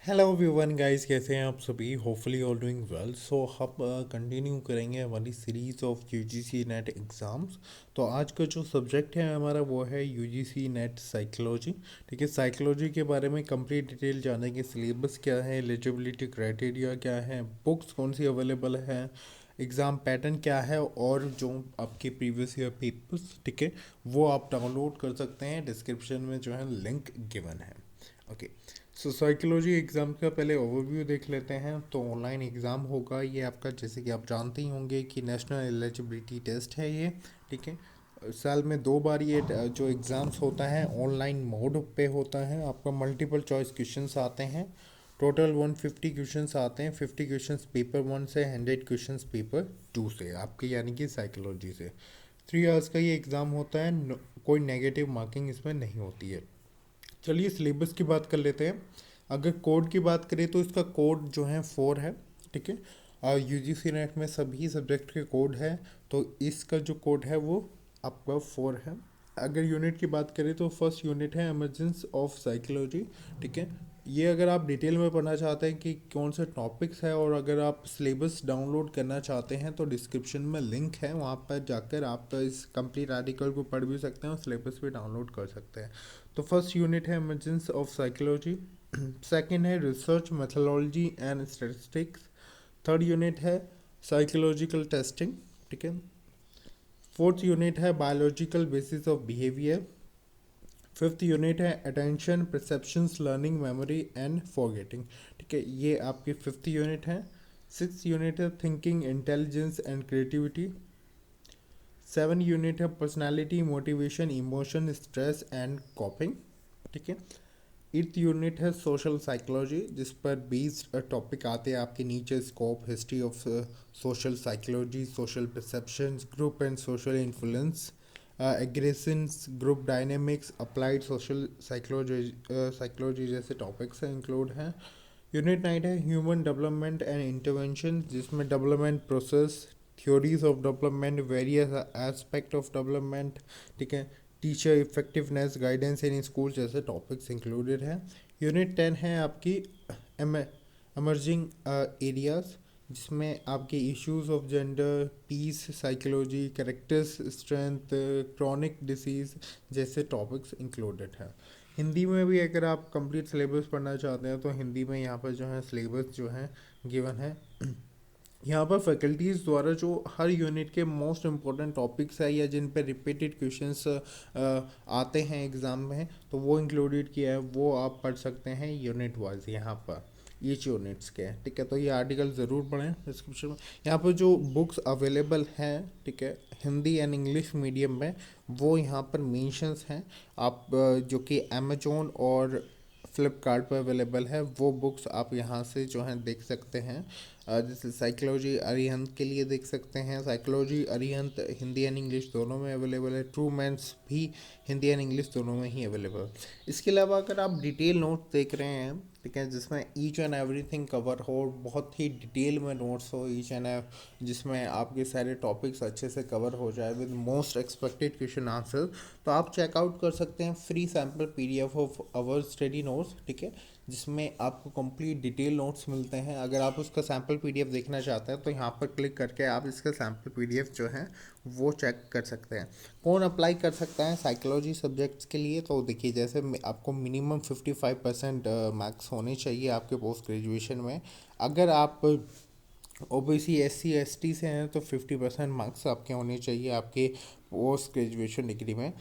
Hello everyone guys, कैसे हैं आप सभी। Hopefully all doing well. So हम कंटिन्यू करेंगे हमारी series of UGC NET exams. तो आज का जो सब्जेक्ट है हमारा वो है यूजीसी नेट साइकोलॉजी। ठीक है, साइकोलॉजी के बारे में कंप्लीट डिटेल जानेंगे। सिलेबस क्या है, एलिजिबिलिटी क्राइटेरिया क्या है, बुक्स कौन सी अवेलेबल है, एग्ज़ाम पैटर्न क्या है, और जो आपके प्रीवियस ईयर पेपर्स, ठीक है, वो आप डाउनलोड कर सकते हैं। डिस्क्रिप्शन में जो है लिंक गिवन है। ओके। सो साइकोलॉजी एग्ज़ाम का पहले ओवरव्यू देख लेते हैं। तो ऑनलाइन एग्ज़ाम होगा ये आपका, जैसे कि आप जानते ही होंगे कि नेशनल एलिजिबिलिटी टेस्ट है ये। ठीक है, साल में 2 बार ये जो एग्ज़ाम्स होता है ऑनलाइन मोड पे होता है। आपका मल्टीपल चॉइस क्वेश्चंस आते हैं। टोटल 150 क्वेश्चंस आते हैं। 50 क्वेश्चंस पेपर 1 से, 100 क्वेश्चंस पेपर 2 से, आपके यानी कि साइकोलॉजी से। 3 आवर्स का ये एग्ज़ाम होता है। कोई नेगेटिव मार्किंग इसमें नहीं होती है। चलिए सिलेबस की बात कर लेते हैं। अगर कोड की बात करें तो इसका कोड जो है 4 है। ठीक है, यूजीसी नेट में सभी सब्जेक्ट के कोड है, तो इसका जो कोड है वो आपका 4 है। अगर यूनिट की बात करें तो फर्स्ट यूनिट है इमरजेंस ऑफ साइकोलॉजी। ठीक है, ये अगर आप डिटेल में पढ़ना चाहते हैं कि कौन से टॉपिक्स है, और अगर आप सिलेबस डाउनलोड करना चाहते हैं तो डिस्क्रिप्शन में लिंक है, वहाँ पर जाकर आप इस कंप्लीट आर्टिकल को पढ़ भी सकते हैं और सिलेबस भी डाउनलोड कर सकते हैं। तो फर्स्ट यूनिट है इमरजेंस ऑफ साइकोलॉजी। सेकंड है research methodology and statistics. Third unit है साइकोलॉजिकल टेस्टिंग। ठीक है, फोर्थ यूनिट है biological basis of behaviour. Fifth unit है attention, perceptions, learning, memory and forgetting. ठीक है, ये आपकी फिफ्थ यूनिट है। सिक्स यूनिट है thinking, intelligence and creativity. 7 unit है personality, motivation, emotion, stress and coping. ठीक है, 8th यूनिट है सोशल साइकोलॉजी, जिस पर 20 टॉपिक आते हैं आपके नीचे। Scope, history of social psychology, social perceptions, group and social influence, aggressions, group dynamics, applied social psychology जैसे टॉपिक्स इंक्लूड हैं। यूनिट 9 है ह्यूमन डेवलपमेंट एंड इंटरवेंशन, जिसमें development process, theories of development, various aspect of development. ठीक है, teacher effectiveness, guidance in school जैसे topics included हैं। Unit 10 है आपकी एमर्जिंग एरियाज, जिसमें आपके issues of gender, peace, psychology, characters strength, chronic disease जैसे टॉपिक्स इंक्लूडेड हैं। हिंदी में भी अगर आप कंप्लीट सिलेबस पढ़ना चाहते हैं तो हिंदी में यहाँ पर जो है सिलेबस जो है गिवन है। यहाँ पर फैकल्टीज़ द्वारा जो हर यूनिट के मोस्ट इम्पोर्टेंट टॉपिक्स है या जिन पर रिपीटेड क्वेश्चंस आते हैं एग्ज़ाम में, तो वो इंक्लूडेड किया है, वो आप पढ़ सकते हैं यूनिट वाइज यहाँ पर। ईच यूनिट्स के हैं। ठीक है, तो ये आर्टिकल ज़रूर पढ़ें डिस्क्रिप्शन में। यहाँ पर जो बुक्स अवेलेबल हैं, ठीक है, हिंदी एंड इंग्लिश मीडियम में, वो यहाँ पर मेंशंस हैं। आप जो कि अमेजोन और फ्लिपकार्ट पर अवेलेबल है, वो बुक्स आप यहाँ से जो हैं देख सकते हैं। जैसे साइकोलॉजी अरिहंत के लिए देख सकते हैं। Psychology Arihant Hindi and English दोनों में अवेलेबल है। ट्रू मैंस भी हिंदी एंड इंग्लिश दोनों में ही अवेलेबल है। इसके अलावा अगर आप डिटेल नोट देख रहे हैं, ठीक है, जिसमें ईच एंड एवरीथिंग कवर हो, बहुत ही डिटेल में नोट्स हो ईच एंड, जिसमें आपके सारे टॉपिक्स अच्छे से कवर हो जाए with most expected question answer, तो आप चेकआउट कर सकते हैं free sample PDF of our study notes. ठीक है, जिसमें आपको कंप्लीट डिटेल नोट्स मिलते हैं। अगर आप उसका सैम्पल पीडीएफ देखना चाहते हैं तो यहाँ पर क्लिक करके आप इसका सैम्पल पीडीएफ जो है वो चेक कर सकते हैं। कौन अप्लाई कर सकता है साइकोलॉजी सब्जेक्ट्स के लिए, तो देखिए, जैसे आपको मिनिमम 55% मार्क्स होने चाहिए आपके पोस्ट ग्रेजुएशन में। अगर आप ओबीसी, एससी, एसटी से हैं तो 50% मार्क्स आपके होने चाहिए आपके पोस्ट ग्रेजुएशन डिग्री में।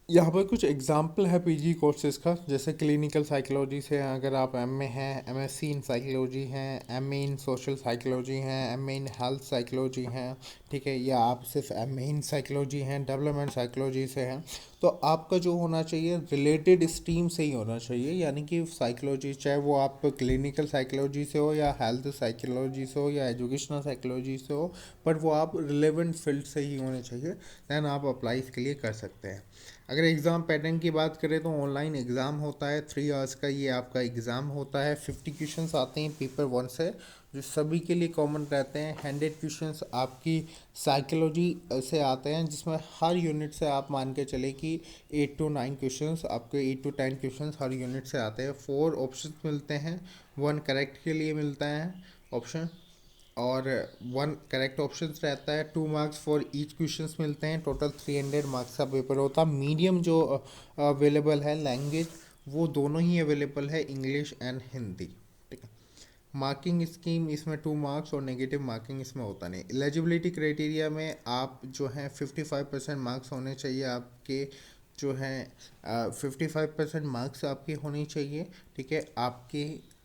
यहाँ पर कुछ एग्जाम्पल है पीजी कोर्सेज का, जैसे क्लिनिकल साइकोलॉजी से अगर आप एमए हैं, एमएससी इन साइकोलॉजी हैं, एमए इन सोशल साइकोलॉजी हैं, एमए इन हेल्थ साइकोलॉजी हैं। ठीक है, या आप सिर्फ एमए इन साइकोलॉजी हैं, डेवलपमेंट साइकोलॉजी से हैं, तो आपका जो होना चाहिए रिलेटेड स्ट्रीम से ही होना चाहिए। यानी कि साइकोलॉजी, चाहे वो आप क्लिनिकल साइकोलॉजी से हो या हेल्थ साइकोलॉजी से हो या एजुकेशनल साइकोलॉजी से हो, पर वो आप रिलेवेंट फील्ड से ही होने चाहिए, दैन आप अप्लाई इसके लिए कर सकते हैं। अगर एग्ज़ाम पैटर्न की बात करें तो ऑनलाइन एग्ज़ाम होता है 3 आवर्स का, ये आपका एग्ज़ाम होता है। 50 क्वेश्चंस आते हैं पेपर 1 से, जो सभी के लिए कॉमन रहते हैं। 100 क्वेश्चंस आपकी साइकोलॉजी से आते हैं, जिसमें हर यूनिट से आप मान के चले कि 8 to 9 क्वेश्चंस आपके 8 to 10 क्वेश्चंस हर यूनिट से आते हैं। 4 ऑप्शन मिलते हैं, 1 करेक्ट के लिए मिलता है ऑप्शन, और 1 करेक्ट ऑप्शन रहता है। 2 मार्क्स फॉर ईच क्वेश्चंस मिलते हैं। टोटल 300 मार्क्स का पेपर होता है। मीडियम जो अवेलेबल है लैंग्वेज, वो दोनों ही अवेलेबल है, इंग्लिश एंड हिंदी, ठीक है। मार्किंग स्कीम इसमें 2 मार्क्स और नेगेटिव मार्किंग इसमें होता नहीं। एलिजिबिलिटी क्राइटेरिया में आप जो हैं 55% मार्क्स होने चाहिए आपके, जो हैं 55% मार्क्स आपके होने चाहिए, ठीक है, आपके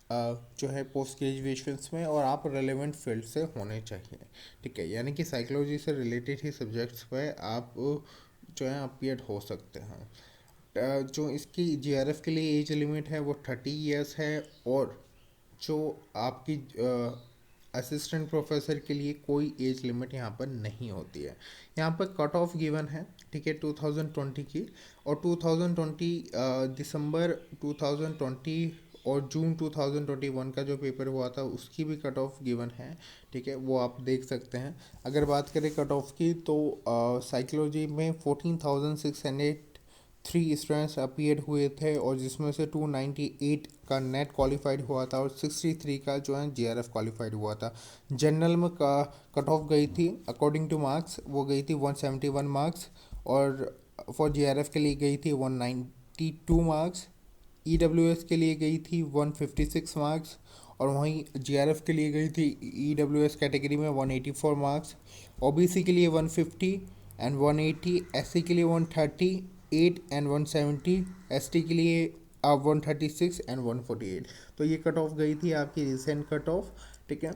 जो है पोस्ट ग्रेजुएशंस में, और आप रेलेवेंट फील्ड से होने चाहिए, ठीक है। यानी कि साइकोलॉजी से रिलेटेड ही सब्जेक्ट्स पे आप जो है अपीयर हो सकते हैं। जो इसकी जीआरएफ के लिए एज लिमिट है वो 30 ईयर्स है, और जो आपकी असिस्टेंट प्रोफेसर के लिए कोई एज लिमिट यहाँ पर नहीं होती है। यहाँ पर कट ऑफ गिवन है, ठीक है, 2020 की, और 2020 दिसंबर 2020 और जून 2021 का जो पेपर हुआ था उसकी भी कट ऑफ गिवन है, ठीक है, वो आप देख सकते हैं। अगर बात करें कट ऑफ की तो साइकोलॉजी में 14,603 स्टूडेंट्स अपीयर हुए थे, और जिसमें से 298 का नेट क्वालिफाइड हुआ था और 63 का जो है जीआरएफ क्वालिफाइड हुआ था। जनरल में कट ऑफ गई थी अकॉर्डिंग टू मार्क्स, वो गई थी 171 मार्क्स, और फॉर जीआरएफ के लिए गई थी 192 मार्क्स। ईडब्ल्यूएस के लिए गई थी 156 मार्क्स, और वहीं जीआरएफ के लिए गई थी ईडब्ल्यूएस कैटेगरी में 184 मार्क्स। ओबीसी के लिए 150 एंड 180, एससी के लिए 138 एंड 170, एसटी के लिए 136 एंड 148। तो ये कट ऑफ गई थी आपकी रिसेंट कट ऑफ, ठीक है।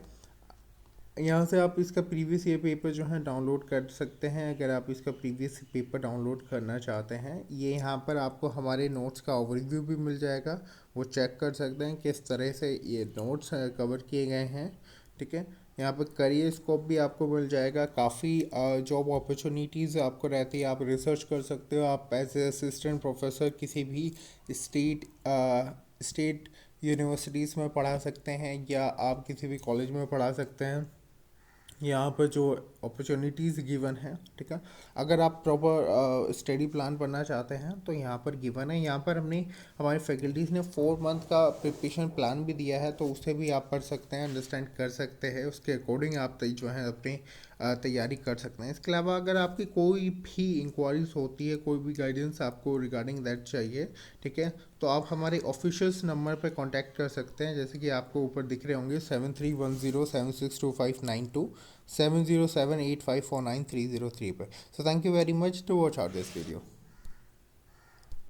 यहाँ से आप इसका प्रीवियस ईयर पेपर जो है डाउनलोड कर सकते हैं, अगर आप इसका प्रीवियस पेपर डाउनलोड करना चाहते हैं। ये यहाँ पर आपको हमारे नोट्स का ओवरव्यू भी मिल जाएगा, वो चेक कर सकते हैं किस तरह से ये नोट्स कवर किए गए हैं, ठीक है। यहाँ पर करियर स्कोप भी आपको मिल जाएगा, काफ़ी जॉब अपॉर्चुनिटीज़ आपको रहती है, आप रिसर्च कर सकते हो। आप एज ए असिस्टेंट प्रोफेसर किसी भी स्टेट यूनिवर्सिटीज़ में पढ़ा सकते हैं, या आप किसी भी कॉलेज में पढ़ा सकते हैं। यहाँ पर जो अपॉर्चुनिटीज़ गिवन है, ठीक है। अगर आप प्रॉपर स्टडी प्लान पढ़ना चाहते हैं तो यहाँ पर गिवन है। यहाँ पर हमने हमारे फैकल्टीज़ ने 4 मंथ का प्रिपरेशन प्लान भी दिया है, तो उसे भी आप पढ़ सकते हैं, अंडरस्टैंड कर सकते हैं, उसके अकॉर्डिंग आप जो है अपनी तैयारी कर सकते हैं। इसके अलावा अगर आपकी कोई भी इंक्वायरीज होती है, कोई भी गाइडेंस आपको रिगार्डिंग दैट चाहिए, ठीक है, तो आप हमारे ऑफिशियल्स नंबर पर कांटेक्ट कर सकते हैं, जैसे कि आपको ऊपर दिख रहे होंगे 7310762592, 7078549303 पर। So thank you very much to watch out this video.